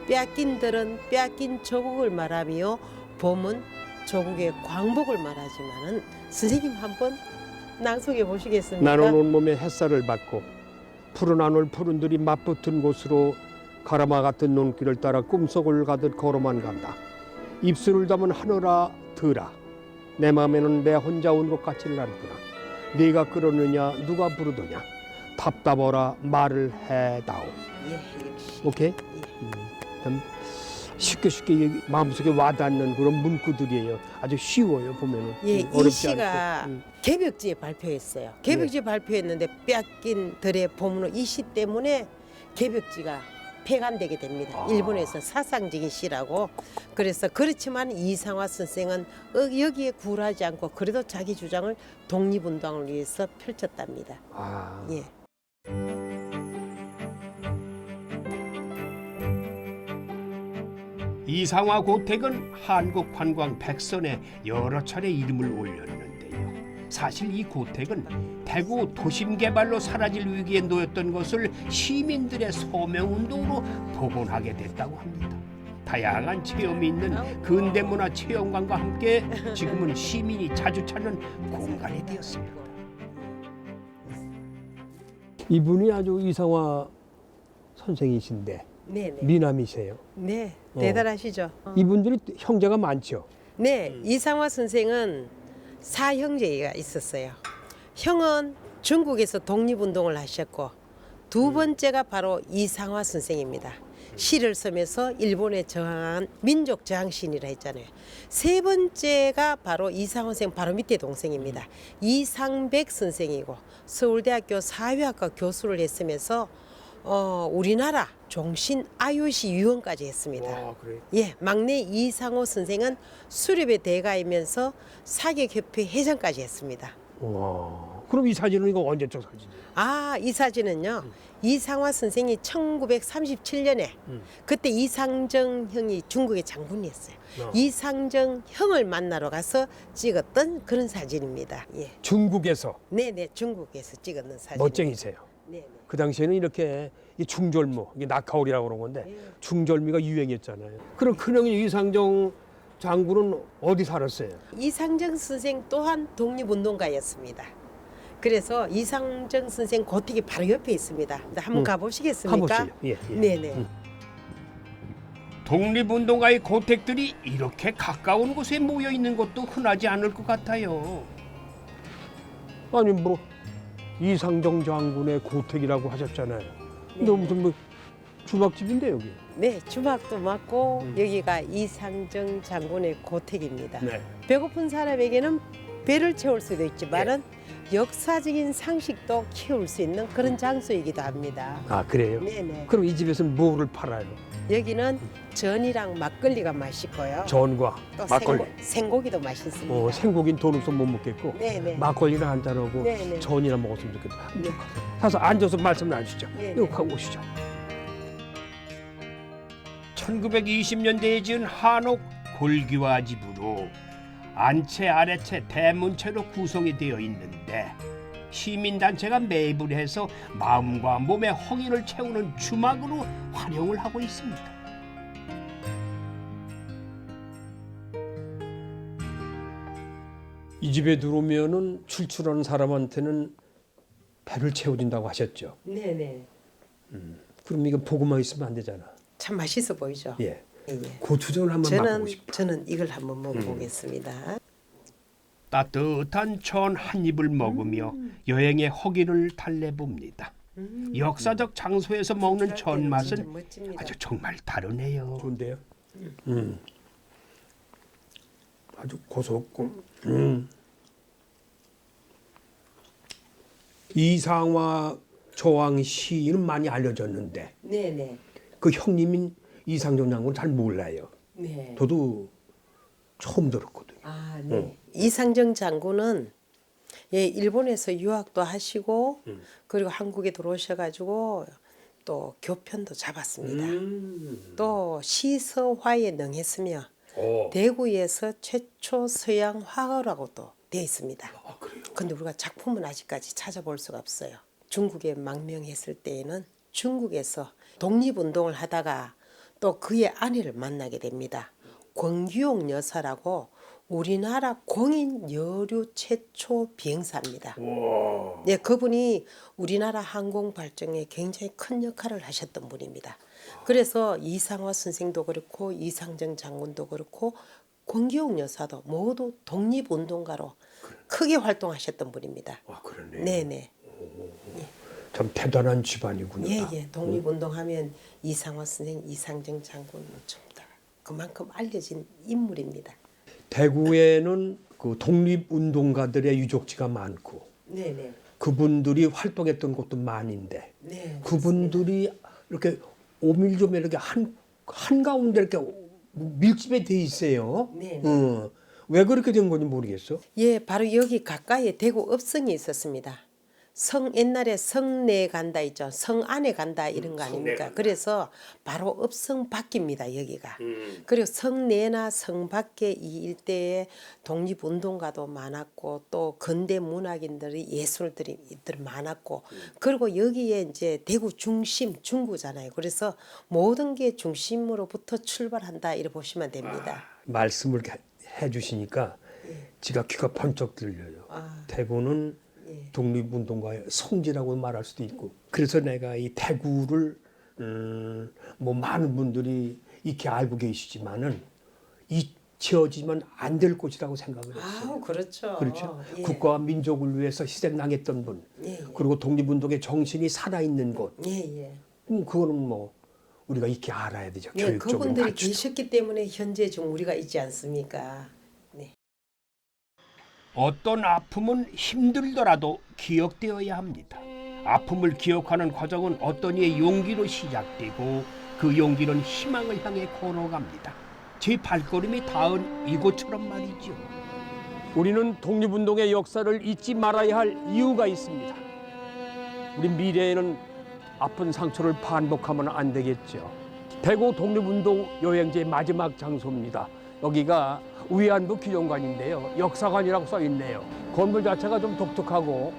빼앗긴들은 빼앗긴 조국을 말하며 봄은 조국의 광복을 말하지만은 선생님 한번 낭송해 보시겠습니까? 나는 온몸에 햇살을 받고 푸른 하늘 푸른들이 맞붙은 곳으로 가라마 같은 눈길을 따라 꿈속을 가듯 걸어만 간다. 입술을 담은 하늘아 들아. 내 마음에는 내 혼자 온 것 같지는 않구나. 네가 끌었느냐 누가 부르더냐. 답답하라 말을 해다오. 예, 역시. 오케이? 참 쉽게 마음속에 와닿는 그런 문구들이에요. 아주 쉬워요 보면은. 예, 이 어렵지 시가 않고. 개벽지에 발표했어요. 개벽지에 발표했는데 빼앗긴 들의 봄으로 이 시 때문에 개벽지가 폐간되게 됩니다. 일본에서 사상적인 시라고. 그래서 그렇지만 이상화 선생은 여기에 굴하지 않고 그래도 자기 주장을 독립운동을 위해서 펼쳤답니다. 아. 예. 이상화 고택은 한국관광 백선에 여러 차례 이름을 올렸는데요. 사실 이 고택은 대구 도심 개발로 사라질 위기에 놓였던 것을 시민들의 서명운동으로 복원하게 됐다고 합니다. 다양한 체험이 있는 근대문화 체험관과 함께 지금은 시민이 자주 찾는 공간이 되었습니다. 이분이 아주 이상화 선생이신데 네네. 미남이세요. 네, 대단하시죠. 이분들이 형제가 많죠. 네, 이상화 선생은 사형제가 있었어요. 형은 중국에서 독립운동을 하셨고 두 번째가 바로 이상화 선생입니다. 시를 쓰면서 일본에 저항한 민족 저항신이라 했잖아요. 세 번째가 바로 이상화 선생 바로 밑에 동생입니다. 이상백 선생이고 서울대학교 사회학과 교수를 했으면서 우리나라 종신 IOC 위원까지 했습니다. 그래. 예, 막내 이상호 선생은 수렵의 대가이면서 사격협회 회장까지 했습니다. 와. 그럼 이 사진은 이거 언제적 사진이에요? 아, 이 사진은요. 이상화 선생이 1937년에 그때 이상정 형이 중국의 장군이었어요. 이상정 형을 만나러 가서 찍었던 그런 사진입니다. 예. 중국에서 네네, 중국에서 찍었는 사진. 멋쟁이세요. 네네. 그 당시에는 이렇게 이 중절모, 이게 낙하오리라고 그런 건데 중절미가 유행했잖아요. 그럼 큰형이 이상정 장군은 어디 살았어요? 이상정 선생 또한 독립운동가였습니다. 그래서 이상정 선생 고택이 바로 옆에 있습니다. 한번 가보시겠습니까? 가보시죠. 예, 예. 네네. 독립운동가의 고택들이 이렇게 가까운 곳에 모여 있는 것도 흔하지 않을 것 같아요. 아니 뭐 이상정 장군의 고택이라고 하셨잖아요. 근데 무슨 뭐 주막집인데 여기. 네, 주막도 맞고 여기가 이상정 장군의 고택입니다. 네. 배고픈 사람에게는 배를 채울 수도 있지만은 역사적인 상식도 키울 수 있는 그런 장소이기도 합니다. 아 그래요? 네네. 그럼 이 집에서는 뭐를 팔아요? 여기는 전이랑 막걸리가 맛있고요. 전과 또 막걸리. 생고기도 맛있습니다. 생고기는 돈 없어 못 먹겠고 네네. 막걸리나 한잔하고 네네. 전이나 먹었으면 좋겠다. 가서 앉아서 말씀 나누시죠. 네네. 이거 하고 오시죠. 1920년대에 지은 한옥 골기와 집으로 안채 아래채 대문채로 구성이 되어 있는데 시민단체가 매입을 해서 마음과 몸의 허기를 채우는 주막으로 활용을 하고 있습니다. 이 집에 들어오면은 출출하는 사람한테는 배를 채워준다고 하셨죠. 네네. 그럼 이거 보고만 있으면 안 되잖아. 참 맛있어 보이죠? 예. 예. 고추전을 한번 맛보고 싶다. 저는 이걸 한번 먹어보겠습니다. 따뜻한 전 한 입을 먹으며 여행의 허기를 달래봅니다. 역사적 장소에서 먹는 전 진짜 맛은 멋집니다. 아주 정말 다르네요. 좋은데요? 아주 고소했고. 이상화 조항 시인은 많이 알려졌는데 네네. 그 형님인 이상정 장군 잘 몰라요. 네. 저도 처음 들었거든요. 아, 네. 이상정 장군은 예, 일본에서 유학도 하시고 그리고 한국에 들어오셔가지고 또 교편도 잡았습니다. 또 시서화에 능했으며 대구에서 최초 서양 화가라고도 되어 있습니다. 아, 그래요? 근데 우리가 작품은 아직까지 찾아볼 수가 없어요. 중국에 망명했을 때에는 중국에서 독립운동을 하다가 또 그의 아내를 만나게 됩니다. 권규용 여사라고 우리나라 공인 여류 최초 비행사입니다. 네, 그분이 우리나라 항공 발전에 굉장히 큰 역할을 하셨던 분입니다. 그래서 이상화 선생도 그렇고 이상정 장군도 그렇고 권규용 여사도 모두 독립운동가로 크게 활동하셨던 분입니다. 아, 그러네. 네네. 참 대단한 집안이군요. 예예. 독립운동하면 이상화 선생, 이상정 장군은 전부 다 그만큼 알려진 인물입니다. 대구에는 그 독립운동가들의 유적지가 많고 네네. 그분들이 활동했던 곳도 많은데 네. 그분들이 이렇게 오밀조밀 이렇게 한 가운데 이렇게 밀집에 돼 있어요. 네. 왜 그렇게 된 건지 모르겠어. 예, 바로 여기 가까이에 대구 읍성이 있었습니다. 옛날에 성내 간다 있죠. 성 안에 간다 이런 거 아닙니까? 그래서 바로 읍성 밖입니다. 여기가. 그리고 성내나 성 밖에 이 일대에 독립운동가도 많았고 또 근대 문학인들이 예술들이 많았고 그리고 여기에 이제 대구 중심 중구잖아요. 그래서 모든 게 중심으로부터 출발한다 이렇게 보시면 됩니다. 말씀을 해주시니까 제가 귀가 번쩍 들려요. 대구는 독립운동가의 성지라고 말할 수도 있고 그래서 내가 이 대구를 뭐 많은 분들이 이렇게 알고 계시지만은 잊혀지면 안 될 곳이라고 생각을 했어요. 그렇죠. 그렇죠. 예. 국가와 민족을 위해서 희생당했던 분, 그리고 독립운동의 정신이 살아있는 곳. 예. 그거는 뭐 우리가 이렇게 알아야 되죠. 예, 교육적으로 그분들이 가르쳐도. 계셨기 때문에 현재 좀 우리가 있지 않습니까? 네. 어떤 아픔은 힘들더라도 기억되어야 합니다. 아픔을 기억하는 과정은 어떤 이의 용기로 시작되고 그 용기는 희망을 향해 걸어갑니다. 제 발걸음이 닿은 이곳처럼 말이죠. 우리는 독립운동의 역사를 잊지 말아야 할 이유가 있습니다. 우리 미래에는 아픈 상처를 반복하면 안 되겠죠. 대구 독립운동 여행지의 마지막 장소입니다. 여기가 위안부 기념관인데요. 역사관이라고 써 있네요. 건물 자체가 좀 독특하고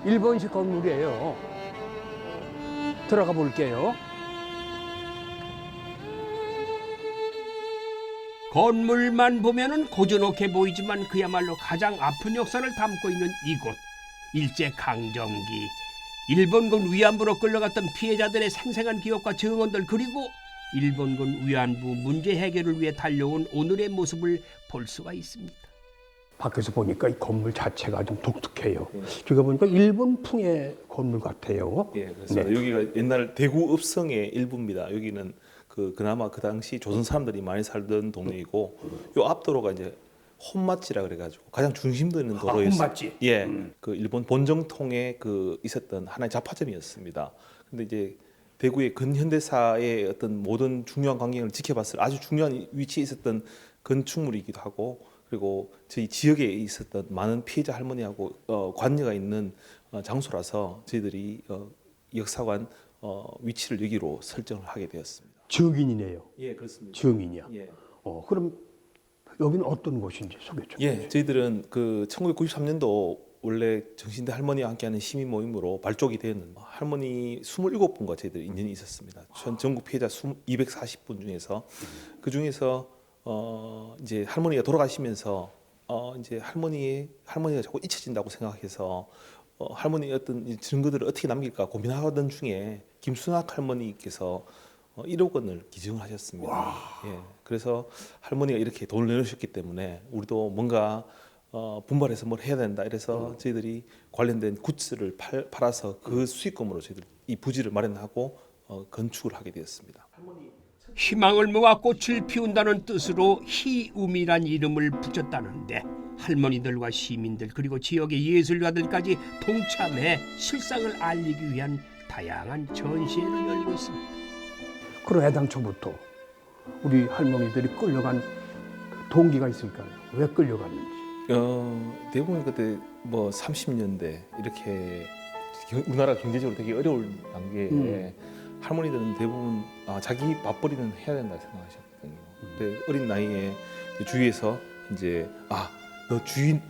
일본식 건물이에요. 들어가 볼게요. 건물만 보면은 고즈넉해 보이지만 그야말로 가장 아픈 역사를 담고 있는 이곳. 일제 강점기 일본군 위안부로 끌려갔던 피해자들의 생생한 기억과 증언들 그리고 일본군 위안부 문제 해결을 위해 달려온 오늘의 모습을 볼 수가 있습니다. 밖에서 보니까 이 건물 자체가 좀 독특해요. 제가 보니까 일본풍의 건물 같아요. 예, 그렇습니다. 여기가 옛날 대구 읍성의 일부입니다. 여기는 그나마 그 당시 조선 사람들이 많이 살던 동네이고 요 앞도로가 이제 혼마지라 그래가지고 가장 중심도 있는 도로였어요. 혼마지. 예, 그 일본 본정통에 있었던 하나의 잡화점이었습니다. 근데 이제 대구의 근현대사의 어떤 모든 중요한 광경을 지켜봤을 아주 중요한 위치에 있었던 건축물이기도 하고 그리고 저희 지역에 있었던 많은 피해자 할머니하고 관여가 있는 장소라서 저희들이 역사관 위치를 여기로 설정을 하게 되었습니다. 증인이네요. 예, 그렇습니다. 증인이야. 예. 그럼 여기는 어떤 곳인지 소개 좀. 예, 저희들은 1993년도 원래 정신대 할머니와 함께하는 시민 모임으로 발족이 되었는데 할머니 27분과 저희들 인연이 있었습니다. 전 전국 피해자 240분 중에서 그 중에서 이제 할머니가 돌아가시면서 이제 할머니가 자꾸 잊혀진다고 생각해서 할머니의 어떤 증거들을 어떻게 남길까 고민하던 중에 김순학 할머니께서 1억 원을 기증을 하셨습니다. 예, 그래서 할머니가 이렇게 돈을 내놓으셨기 때문에 우리도 뭔가 분발해서 뭘 해야 된다. 이래서 저희들이 관련된 굿즈를 팔아서 그 수익금으로 저희들 이 부지를 마련하고 건축을 하게 되었습니다. 희망을 모아 꽃을 피운다는 뜻으로 희움이란 이름을 붙였다는데 할머니들과 시민들 그리고 지역의 예술가들까지 동참해 실상을 알리기 위한 다양한 전시회를 열고 있습니다. 그럼 애당초부터 우리 할머니들이 끌려간 동기가 있을까요? 왜 끌려갔는지. 대부분 그때 뭐 30년대 이렇게 우리나라 경제적으로 되게 어려운 단계에 할머니들은 대부분 자기 맞벌이는 해야 된다 생각하셨거든요. 근데 어린 나이에 주위에서 이제 너 주인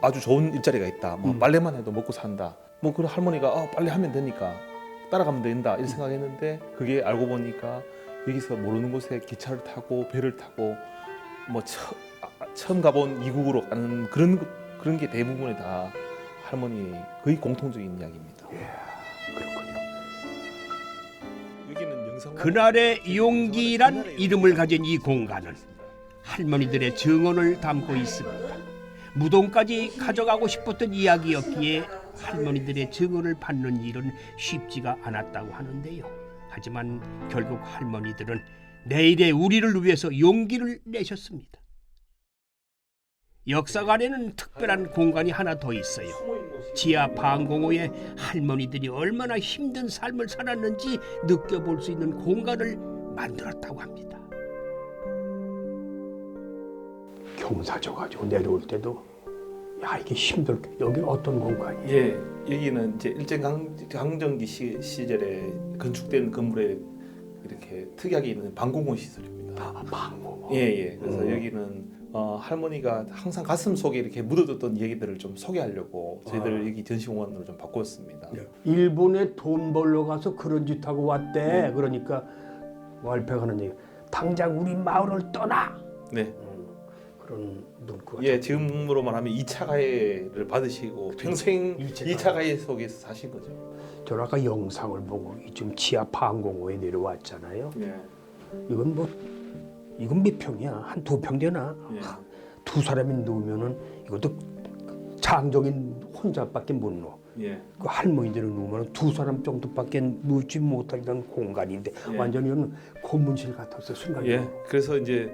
아주 좋은 일자리가 있다. 뭐 빨래만 해도 먹고 산다. 뭐 그런 할머니가 빨래 하면 되니까 따라가면 된다 이렇게 생각했는데 그게 알고 보니까 여기서 모르는 곳에 기차를 타고 배를 타고 뭐 처음 가본 이국으로 가는 그런 게 대부분의 다 할머니 거의 공통적인 이야기입니다. 그렇군요. 여기는 영상 그날의 용기란 이름을 가진 이 공간은 할머니들의 증언을 담고 있습니다. 무덤까지 가져가고 싶었던 이야기였기에 할머니들의 증언을 받는 일은 쉽지가 않았다고 하는데요. 하지만 결국 할머니들은 내일의 우리를 위해서 용기를 내셨습니다. 역사관에는 특별한 공간이 하나 더 있어요. 지하 방공호에 할머니들이 얼마나 힘든 삶을 살았는지 느껴볼 수 있는 공간을 만들었다고 합니다. 경사 져가지고 내려올 때도 야 이게 힘들. 여기 어떤 공간이에요? 예, 여기는 이제 일제강점기 시절에 건축된 건물에 이렇게 특이하게 있는 방공호 시설입니다. 방공호. 예. 그래서 여기는 할머니가 항상 가슴 속에 이렇게 묻어뒀던 얘기들을 좀 소개하려고 저희들 여기 전시공간으로 좀 바꿨습니다. 일본에 돈 벌러 가서 그런 짓 하고 왔대. 그러니까 월패가 하는 얘기. 당장 우리 마을을 떠나. 네. 그런 문구가. 예, 지금으로 말하면 2차 가해를 받으시고 평생 2차 가해 속에서 사신 거죠. 저 아까 영상을 보고 지금 지하 방공호에 내려왔잖아요. 예. 이건 몇 평이야? 한 2평 되나? 예. 두 사람이 누우면은 이것도 장정인 혼자밖에 못 누워. 예. 그 할머니들은 누우면 두 사람 정도밖에 누우지 못하는 공간인데 예. 완전히 이건 고문실 같았어 순간. 예. 그래서 이제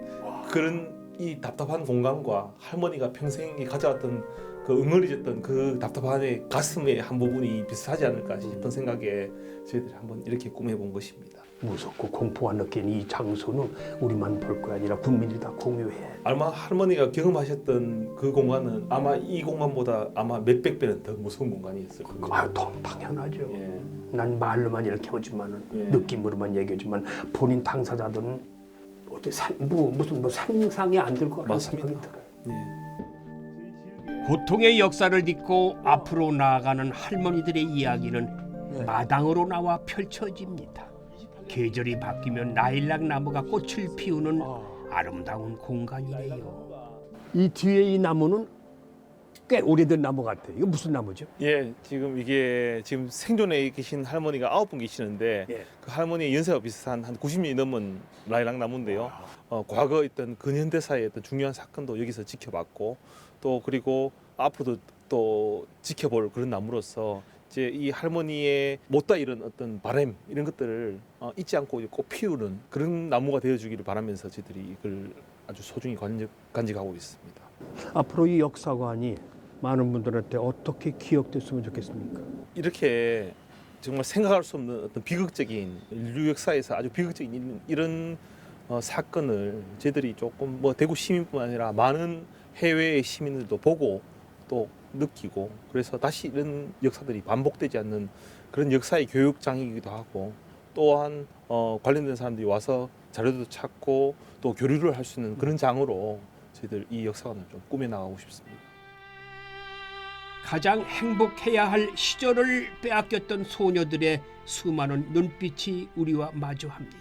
그런 이 답답한 공간과 할머니가 평생이 가져왔던 그 응어리졌던 그 답답함의 가슴의 한 부분이 비슷하지 않을까 싶은 생각에 저희들이 한번 이렇게 꾸며본 것입니다. 무섭고 공포가 느낀 이 장소는 우리만 볼 거 아니라 국민들이 다 공유해. 아마 할머니가 경험하셨던 그 공간은 아마 이 공간보다 아마 몇백 배는 더 무서운 공간이었을 겁니다. 아유, 당연하죠. 예. 난 말로만 이렇게 하지만은 예. 느낌으로만 얘기하지만 본인 당사자들은 어때 무슨 상상이 안 될 거라는 맞습니다. 생각이 들어요. 예. 고통의 역사를 딛고 앞으로 나아가는 할머니들의 이야기는 마당으로 나와 펼쳐집니다. 계절이 바뀌면 라일락 나무가 꽃을 피우는 아름다운 공간이네요. 이 뒤에 이 나무는 꽤 오래된 나무 같아요. 이거 무슨 나무죠? 예, 지금 이게 지금 생존에 계신 할머니가 9분 계시는데 예. 그 할머니의 연세와 비슷한 한 90년이 넘은 라일락 나무인데요. 과거 있던 근현대사의 어떤 중요한 사건도 여기서 지켜봤고 또 그리고 앞으로도 또 지켜볼 그런 나무로서 이제 이 할머니의 못다 이런 어떤 바람 이런 것들을 잊지 않고 꼭 피우는 그런 나무가 되어주기를 바라면서 저희들이 이걸 아주 소중히 간직하고 있습니다. 앞으로 이 역사관이 많은 분들한테 어떻게 기억됐으면 좋겠습니까? 이렇게 정말 생각할 수 없는 어떤 비극적인 인류 역사에서 아주 비극적인 이런 사건을 저희들이 조금 뭐 대구 시민뿐만 아니라 많은 해외의 시민들도 보고 또 느끼고 그래서 다시 이런 역사들이 반복되지 않는 그런 역사의 교육장이기도 하고 또한 관련된 사람들이 와서 자료도 찾고 또 교류를 할 수 있는 그런 장으로 저희들 이 역사관을 좀 꾸며나가고 싶습니다. 가장 행복해야 할 시절을 빼앗겼던 소녀들의 수많은 눈빛이 우리와 마주합니다.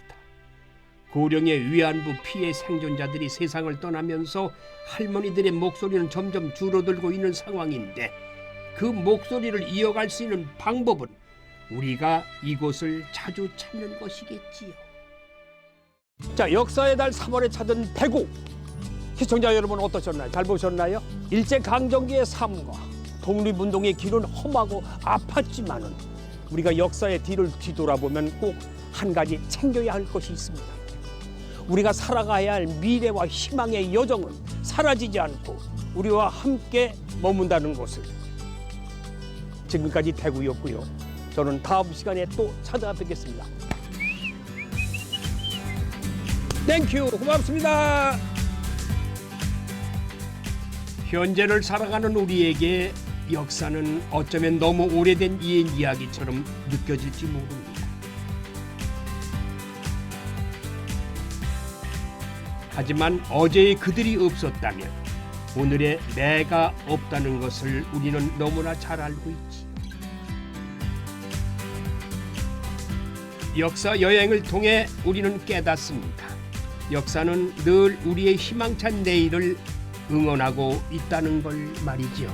고령의 위안부 피해 생존자들이 세상을 떠나면서 할머니들의 목소리는 점점 줄어들고 있는 상황인데 그 목소리를 이어갈 수 있는 방법은 우리가 이곳을 자주 찾는 것이겠지요. 자, 역사의 달 3월에 찾은 대구. 시청자 여러분 어떠셨나요? 잘 보셨나요? 일제강점기의 삶과 독립운동의 길은 험하고 아팠지만은 우리가 역사의 뒤를 뒤돌아보면 꼭 한 가지 챙겨야 할 것이 있습니다. 우리가 살아가야 할 미래와 희망의 여정은 사라지지 않고 우리와 함께 머문다는 것을. 지금까지 대구였고요. 저는 다음 시간에 또 찾아뵙겠습니다. 땡큐, 고맙습니다. 현재를 살아가는 우리에게 역사는 어쩌면 너무 오래된 옛 이야기처럼 느껴질지 모릅니다. 하지만 어제의 그들이 없었다면 오늘의 내가 없다는 것을 우리는 너무나 잘 알고 있지. 역사 여행을 통해 우리는 깨닫습니다. 역사는 늘 우리의 희망찬 내일을 응원하고 있다는 걸 말이죠.